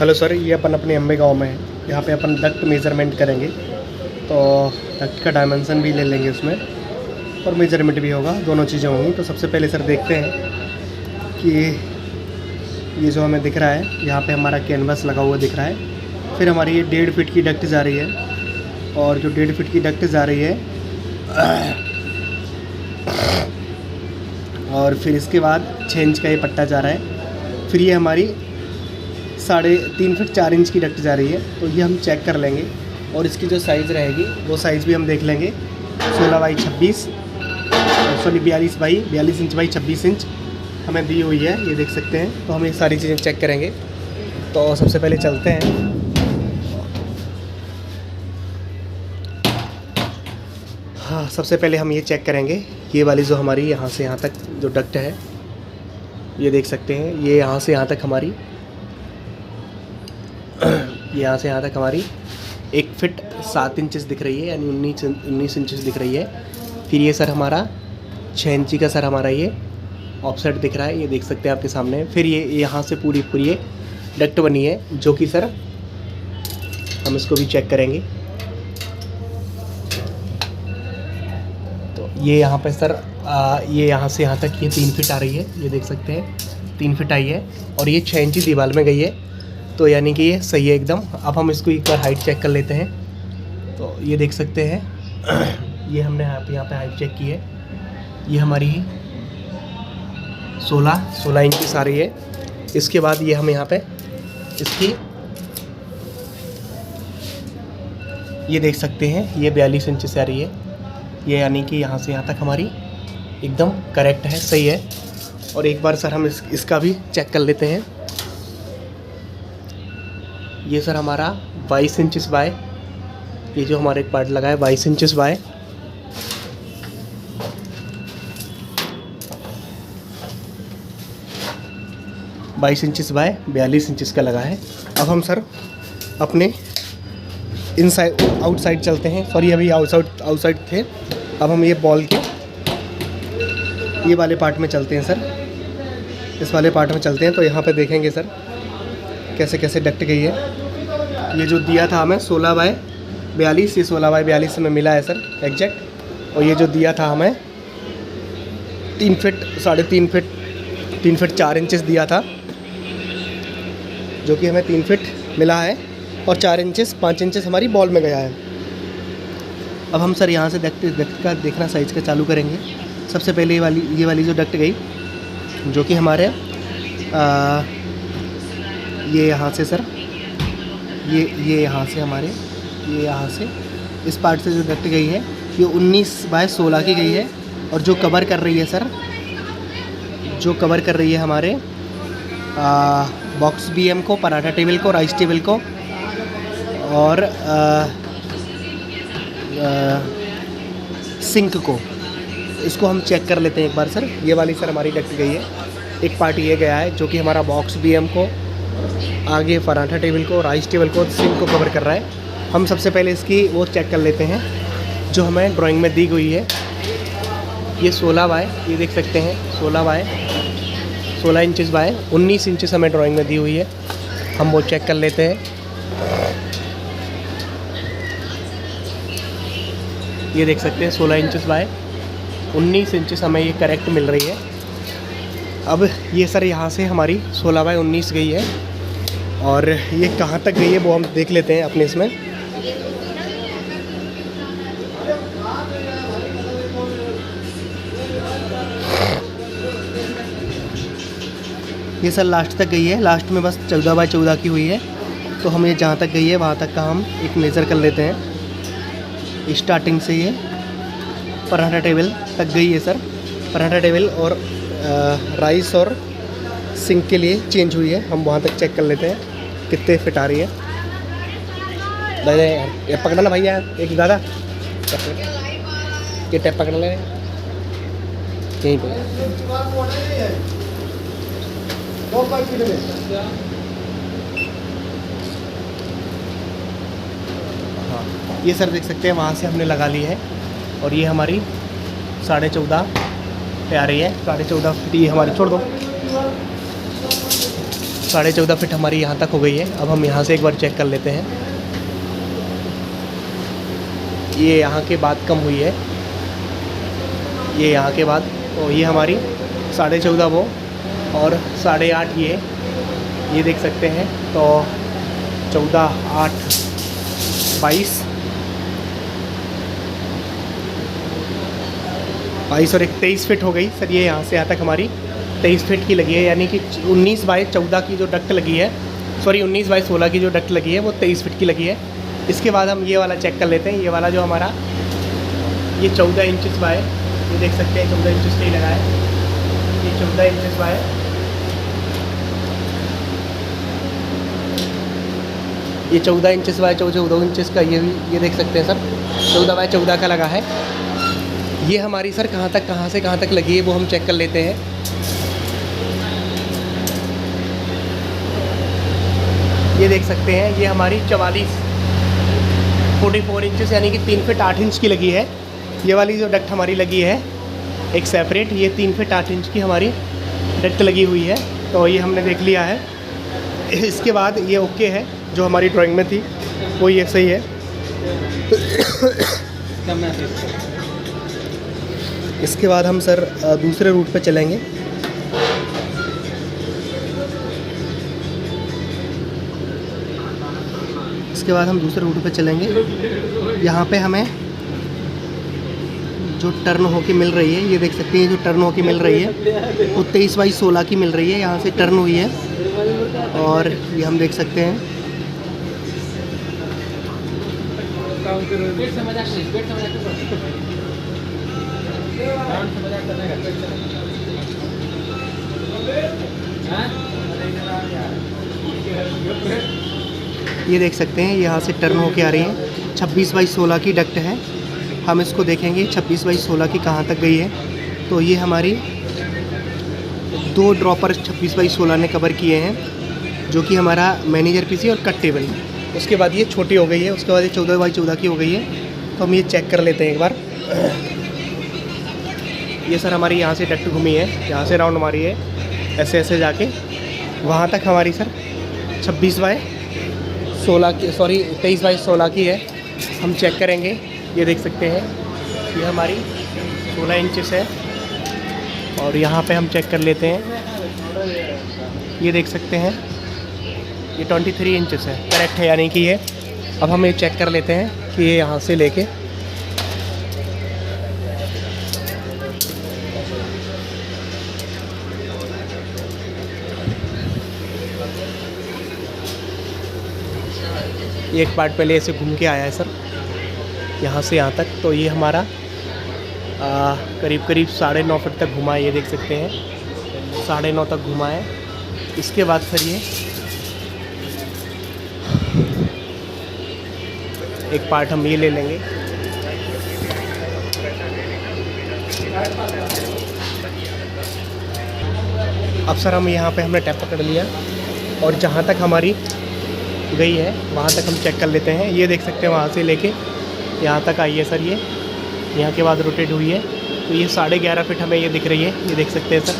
Hello sir, ये अपन अपने अम्बे गांव में है। यहाँ पे अपन डक्ट मेज़रमेंट करेंगे, तो डक्ट का डायमेंशन भी ले लेंगे उसमें और मेज़रमेंट भी होगा, दोनों चीज़ें होंगी। तो सबसे पहले सर देखते हैं कि ये जो हमें दिख रहा है, यहाँ पे हमारा कैनवस लगा हुआ दिख रहा है। फिर हमारी ये 1.5 फीट की डक्ट जा रही है, और जो 1.5 फीट की डक्ट जा रही है और फिर इसके बाद 6 इंच का ये पट्टा जा रहा है। फिर ये हमारी 3.5 फीट 4 इंच की डक्ट जा रही है। तो ये हम चेक कर लेंगे, और इसकी जो साइज़ रहेगी वो साइज़ भी हम देख लेंगे। 16 by 26 sorry 42 inch by 26 inch हमें दी हुई है, ये देख सकते हैं। तो हम ये सारी चीज़ें चेक करेंगे। तो सबसे पहले चलते हैं। हाँ, सबसे पहले हम ये चेक करेंगे, ये वाली जो हमारी यहाँ से यहाँ तक जो डक्ट है, ये देख सकते हैं। ये यहाँ से यहाँ तक हमारी यहाँ से यहाँ तक हमारी 1 फीट 7 इंचेस दिख रही है, यानी 19 इंचेस दिख रही है। फिर ये सर हमारा 6 इंची का सर हमारा ये ऑफसेट दिख रहा है, ये देख सकते हैं आपके सामने। फिर ये यहाँ से पूरी ये डक्ट बनी है, जो कि सर हम इसको भी चेक करेंगे। तो ये यहाँ पे सर ये यहाँ से यहाँ तक ये 3 फीट आ रही है, ये देख सकते हैं 3 फीट आई है, और ये 6 इंची दीवार में गई है। तो यानी कि ये सही है एकदम। अब हम इसको एक बार हाइट चेक कर लेते हैं। तो ये देख सकते हैं ये हमने यहाँ पे हाइट चेक की है, ये हमारी 16 इंच आ रही है। इसके बाद ये हम यहाँ पे इसकी ये देख सकते हैं, ये 42 इंच से आ रही है। ये यानी कि यहाँ से यहाँ तक हमारी एकदम करेक्ट है, सही है। और एक बार सर हम इसका भी चेक कर लेते हैं। ये सर हमारा 22 इंचेस बाय, ये जो हमारे एक पार्ट लगा है 22 इंचेस बाय 42 इंचेस का लगा है। अब हम सर अपने इनसाइड आउटसाइड चलते हैं। सॉरी, अभी आउटसाइड थे। अब हम ये बॉल के ये वाले पार्ट में चलते हैं सर, इस वाले पार्ट में चलते हैं। तो यहाँ पे देखेंगे सर कैसे कैसे डक्ट गई है। ये जो दिया था हमें 16 बाई 42, ये 16 बाई 42 में मिला है सर एग्जैक्ट। और ये जो दिया था हमें 3 फीट 4 इंचेस दिया था, जो कि हमें 3 फीट मिला है, और 5 इंचेस हमारी बॉल में गया है। अब हम सर यहाँ से डक्ट का देखना साइज़ का चालू करेंगे। सबसे पहले ये वाली जो डक्ट गई, जो कि हमारे ये यहाँ से सर ये यहाँ से हमारे ये यहाँ से इस पार्ट से जो डक्ट गई है, ये 19 बाई 16 की गई है। और जो कवर कर रही है सर, जो कवर कर रही है हमारे बॉक्स बीएम को, पराठा टेबल को, राइस टेबल को, और सिंक को। इसको हम चेक कर लेते हैं एक बार सर। ये वाली सर हमारी डक्ट गई है, एक पार्ट ये गया है, जो कि हमारा बॉक्स बीएम को, आगे पराठा टेबल को, राइस टेबल को, सिंक को कवर कर रहा है। हम सबसे पहले इसकी वो चेक कर लेते हैं जो हमें ड्राइंग में दी गई है। ये 16 बाय, ये देख सकते हैं 16 इंचेस बाय 19 इंचेस हमें ड्राइंग में दी हुई है। हम वो चेक कर लेते हैं। ये देख सकते हैं 16 इंचेस बाय 19 इंचेस हमें ये करेक्ट मिल रही है। अब ये सर यहाँ से हमारी 16 बाय 19 गई है, और ये कहाँ तक गई है वो हम देख लेते हैं अपने इसमें। ये सर लास्ट तक गई है, लास्ट में बस 14 बाय 14 की हुई है। तो हम ये जहाँ तक गई है वहाँ तक का हम एक मेज़र कर लेते हैं। स्टार्टिंग से ये पराठा टेबल तक गई है सर। पराठा टेबल और राइस और सिंक के लिए चेंज हुई है, हम वहाँ तक चेक कर लेते हैं कितने फिट आ रही है। दादा ये पकड़ ला भैया, एक दादा ये टैप पकड़ ले यहीं पे। हाँ, ये सर देख सकते हैं वहाँ से हमने लगा ली है, और ये हमारी 14.5 पे आ रही है। 14.5 फीट ये हमारी, छोड़ दो 14.5 फीट हमारी यहाँ तक हो गई है। अब हम यहाँ से एक बार चेक कर लेते हैं। ये यहाँ के बाद कम हुई है, ये यहाँ के बाद, तो ये हमारी 14.5 वो और 8.5 ये देख सकते हैं। तो 14, 8, 22 और 23 फीट हो गई सर। ये यहाँ से यहाँ तक हमारी 23 फीट की लगी है, यानी कि 19/14 की जो डक्ट लगी है, सॉरी 19/16 की जो डक्ट लगी है वो 23 फीट की लगी है। इसके बाद हम ये वाला चेक कर लेते हैं। ये वाला जो हमारा ये 14 इंचज़ बाय, ये देख सकते हैं 14 इंचज़ का ही लगा है। ये 14 इंचज़ बाय, ये 14 इंचज़ बाय 14 इंचज़ का ये देख सकते हैं सर, 14/14 का लगा है। ये हमारी सर कहाँ से कहाँ तक लगी है वो हम चेक कर लेते हैं। ये देख सकते हैं ये हमारी 44 इंचज़ यानी कि 3 फीट 8 इंच की लगी है। ये वाली जो डक्ट हमारी लगी है एक सेपरेट, ये 3 फीट 8 इंच की हमारी डक्ट लगी हुई है। तो ये हमने देख लिया है। इसके बाद ये ओके है, जो हमारी ड्राइंग में थी वो ये सही है। इसके बाद हम सर दूसरे रूट पे चलेंगे। इसके बाद हम दूसरे रूट पे चलेंगे। यहाँ पे हमें जो टर्न होके मिल रही है, ये देख सकते हैं जो टर्न होके मिल रही है वो 23/16 की मिल रही है। यहाँ से टर्न हुई है और ये हम देख सकते हैं। ये देख सकते हैं यहाँ से टर्न होके आ रही है। 26/16 की डक्ट है। हम इसको देखेंगे 26/16 की कहाँ तक गई है। तो ये हमारी 2 ड्रॉपर 26/16 ने कवर किए हैं, जो कि हमारा मैनेजर पीसी और कट टेबल। उसके बाद ये छोटी हो गई है, उसके बाद ये 14/14 की हो गई है। तो हम ये चेक कर लेते हैं एक बार। ये सर हमारी यहाँ से डक्ट घूमी है, यहाँ से राउंड हमारी है, ऐसे ऐसे जाके वहाँ तक हमारी सर 26/16 की, सॉरी 23/16 की है। हम चेक करेंगे। ये देख सकते हैं ये हमारी 16 इंचज़ है और यहाँ पे हम चेक कर लेते हैं। ये देख सकते हैं ये 23 इंचज़ है, करेक्ट है यानी कि ये। अब हम ये चेक कर लेते हैं कि ये यहाँ से लेके एक पार्ट पहले ऐसे घूम के आया है सर, यहाँ से यहाँ तक। तो ये हमारा करीब 9.5 फीट तक घुमा है। ये देख सकते हैं 9.5 तक घुमा है। इसके बाद सर ये एक पार्ट हम ये ले लेंगे। अब सर हम यहाँ पे हमने टैप पकड़ लिया और जहाँ तक हमारी गई है वहाँ तक हम चेक कर लेते हैं। ये देख सकते हैं वहाँ से लेके यहाँ तक आई है सर। ये यहाँ के बाद रोटेट हुई है। तो ये 11.5 फीट हमें ये दिख रही है। ये देख सकते हैं सर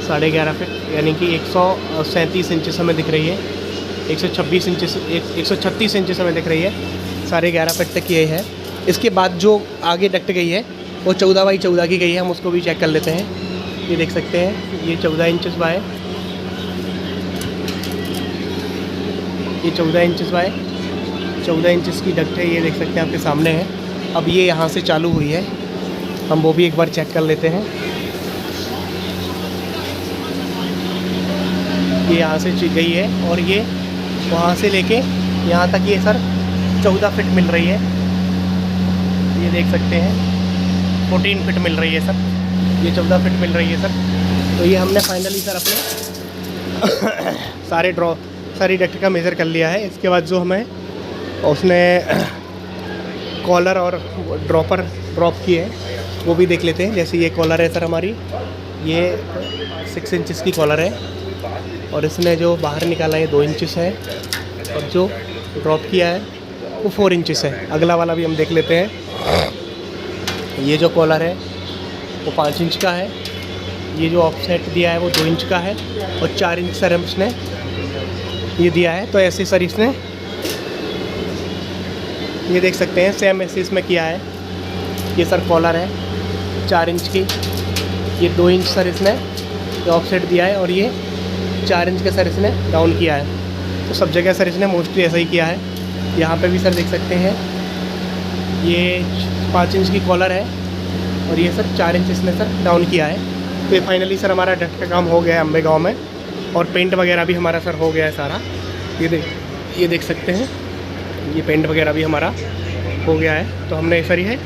11.5 फीट यानी कि 137 इंचज़ हमें दिख रही है। 136 इंचज़ हमें दिख रही है। 11.5 फीट तक ये है। इसके बाद जो आगे डक्ट गई है वो 14/14 की गई है। हम उसको भी चेक कर लेते हैं। ये देख सकते हैं ये 14 इंचज़ बाय, ये 14 इंचज़ बाय 14 इंचज़ की डक्ट है। ये देख सकते हैं आपके सामने है। अब ये यहाँ से चालू हुई है, हम वो भी एक बार चेक कर लेते हैं। ये यहाँ से गई है और ये वहाँ से लेके यहाँ तक ये सर 14 फीट मिल रही है। ये देख सकते हैं 14 फीट मिल रही है सर, ये 14 फीट मिल रही है सर। तो ये हमने फाइनली सर अपने सारी डक्ट का मेज़र कर लिया है। इसके बाद जो हमें उसने कॉलर और ड्रॉप किए हैं वो भी देख लेते हैं। जैसे ये कॉलर है सर हमारी, ये 6 इंचज़ की कॉलर है और इसने जो बाहर निकाला है 2 इंचज़ है और जो ड्रॉप किया है वो 4 इंचज़ है। अगला वाला भी हम देख लेते हैं। ये जो कॉलर है वो 5 इंच का है, ये जो ऑफसेट दिया है वो 2 इंच का है और 4 इंच सर इसने ये दिया है। तो ऐसे सर इसने ये देख सकते हैं सेम ऐसे इसमें किया है। ये सर कॉलर है 4 इंच की, ये 2 इंच सर इसने ऑफसेट दिया है और ये 4 इंच का सर इसने डाउन किया है। तो सब जगह सर इसने मोस्टली ऐसा ही किया है। यहाँ पे भी सर देख सकते हैं ये 5 इंच की कॉलर है और ये सर 4 इंच इसने सर डाउन किया है। तो ये फाइनली सर हमारा डट का काम हो गया है अंबेगांव में, और पेंट वगैरह भी हमारा सर हो गया है सारा। ये देख सकते हैं ये पेंट वगैरह भी हमारा हो गया है। तो हमने सर ये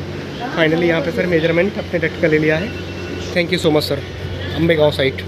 फाइनली यहाँ पे सर मेजरमेंट अपने डट का ले लिया है। Thank you so much sir, Ambegaon site.